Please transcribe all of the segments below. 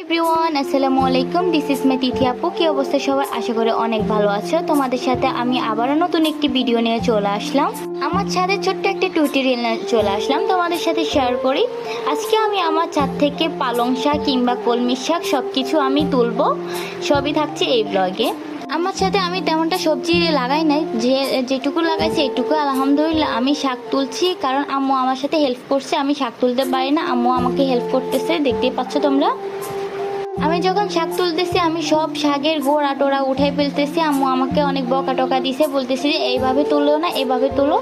Everyone, আসসালামু আলাইকুম। This is my তিথি আপু। কি অবস্থা সবার? আশা করি অনেক ভালো আছো। তোমাদের সাথে আমি আবারও নতুন একটি ভিডিও নিয়ে চলে আসলাম। আমার ছাদে ছোট্ট একটা টিউটোরিয়াল নিয়ে চলে আসলাম তোমাদের সাথে শেয়ার করি। আজকে আমি আমার ছাদ থেকে পালং শাক কিংবা কলমি শাক সব কিছু আমি তুলবো। সবই থাকছে এই ব্লগে। আমার সাথে আমি তেমনটা সবজি লাগাই নাই, যেটুকু লাগাইছি এইটুকু আলহামদুলিল্লাহ আমি শাক তুলছি, কারণ আম্মু আমার সাথে হেল্প করছে। আমি শাক তুলতে পারি না, আম্মু আমাকে হেল্প করতেছে, দেখতেই পাচ্ছ তোমরা। আমি যখন শাক তুলতেছি আমি সব শাকের গোড়া টোড়া উঠাই ফেলতেছি। আম্মু আমাকে অনেক বকা টকা দিছে, বলতেছি যে এইভাবে তুলো না, এইভাবে তুলো।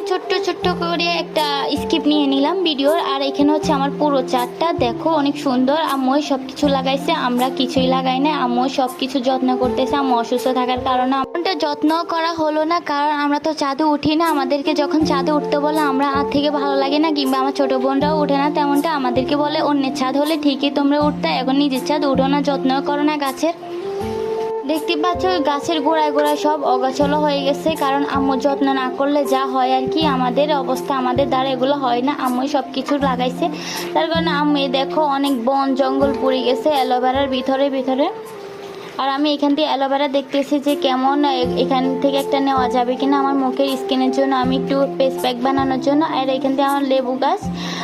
ছোট্ট ছোট্ট করে একটা স্কিপ নিয়ে নিলাম ভিডিওর। আর এখানে হচ্ছে আমার পুরো চারটা, দেখো অনেক সুন্দর। আম্মু সব কিছু লাগাইছে, আমরা কিছুই লাগাই না। আম্মু সব কিছু যত্ন করতেছে। আম্মু অসুস্থ থাকার কারণে আমনটা যত্ন করা হলো না, কারণ আমরা তো চাঁদে উঠি না। আমাদেরকে যখন চাঁদে উঠতে বলে আমরা আর থেকে ভালো লাগে না, কিংবা আমার ছোট বোনরাও উঠে না তেমনটা। আমাদেরকে বলে অন্যের ছাদ হলে ঠিকই তোমরা উঠতে, এখন নিজের ছাদ উঠো না, যত্ন করো না গাছের। দেখতে পাচ্ছ গাছের গোড়ায় গোড়ায় সব অগাছলা হয়ে গেছে, কারণ আম্মু যত্ন না করলে যা হয় আর কি, আমাদের অবস্থা, আমাদের দ্বারা এগুলো হয় না। আম্মু সব কিছু লাগাইছে, তার কারণে আম্মু দেখো অনেক বন জঙ্গল পড়ে গেছে অ্যালোভেরার ভিতরে ভিতরে। আর আমি এখান থেকে অ্যালোভেরা দেখতেছি যে কেমন এখান থেকে একটা নেওয়া যাবে কিনা আমার মুখের স্কিনের জন্য, আমি একটু ফেস প্যাক বানানোর জন্য। আর এখান থেকে আমার লেবু গাছ,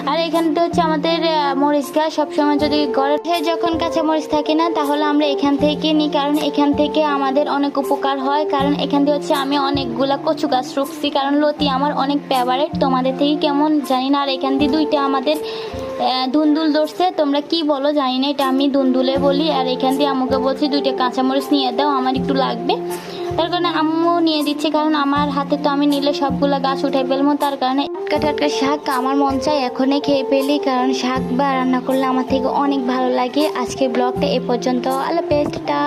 আর এখানটা হচ্ছে আমাদের মরিচ গাছ। সবসময় যদি ঘরে যখন কাঁচা মরিচ থাকে না, তাহলে আমরা এখান থেকে নিই, কারণ এখান থেকে আমাদের অনেক উপকার হয়। কারণ এখান থেকে হচ্ছে আমি অনেকগুলা কচু গাছ রুখছি, কারণ লতি আমার অনেক ফেভারিট। তোমাদের থেকে কেমন জানি না। আর এখান দিয়ে দুইটা আমাদের ধুন্দুল ধরছে, তোমরা কি বলো জানি না, এটা আমি ধুন্দুলে বলি। আর এখান দিয়ে আম্মুকে বলছি দুইটা কাঁচামরিচ নিয়ে দাও, আমার একটু লাগবে। তার কারণে আম্মু নিয়ে দিচ্ছে, কারণ আমার হাতে তো আমি নিলে সবগুলা গাছ উঠে ফেলবো। তার কারণে টাটকা শাক আমার মন চাই এখনই খেয়ে ফেলি, কারণ শাক বা রান্না করলে আমার থেকে অনেক ভালো লাগে। আজকের ব্লগটা এ পর্যন্ত। আল্লাহ হাফেজ, টাটা।